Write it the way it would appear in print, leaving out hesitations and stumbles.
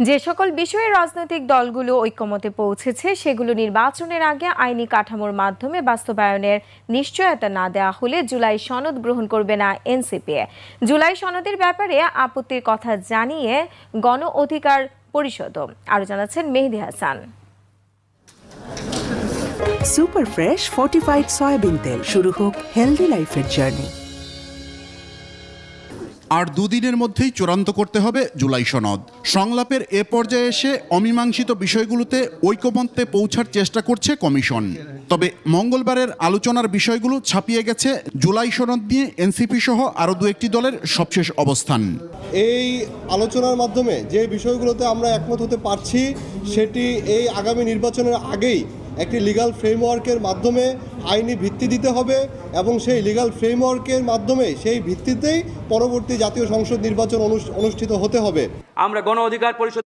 যে সকল বিষয়ে রাজনৈতিক দলগুলো ঐকমত্যে পৌঁছেছে সেগুলো নির্বাচনের আগে আইনি কাঠামোর মাধ্যমে বাস্তবায়নের নিশ্চয়তা না দেওয়া হলে জুলাই সনদ গ্রহণ করবে না এনসিপি। জুলাই সনদের ব্যাপারে আপত্তির কথা জানিয়ে গণ অধিকার পরিষদও। আরো জানাচ্ছেন Mehedi Hasan. Super fresh fortified soybean তেল, শুরু হোক হেলদি লাইফের জার্নি। আর দুদিনের মধ্যেই চূড়ান্ত করতে হবে জুলাই সনদ। সংলাপের এ পর্যায়ে এসে অমীমাংসিত বিষয়গুলোতে ঐকমত্যে পৌঁছার চেষ্টা করছে কমিশন। তবে মঙ্গলবারের আলোচনার বিষয়গুলো ছাপিয়ে গেছে জুলাই সনদ নিয়ে এনসিপি সহ আরও দু একটি দলের সবশেষ অবস্থান। এই আলোচনার মাধ্যমে যে বিষয়গুলোতে আমরা একমত হতে পারছি সেটি এই আগামী নির্বাচনের আগেই একটি লিগ্যাল ফ্রেমওয়ার্কের মাধ্যমে আইনি ভিত্তি দিতে হবে এবং সেই লিগ্যাল ফ্রেমওয়ার্কের মাধ্যমে সেই ভিত্তিতেই পরবর্তী জাতীয় সংসদ নির্বাচন অনুষ্ঠিত হতে হবে। আমরা গণ অধিকার পরিষদ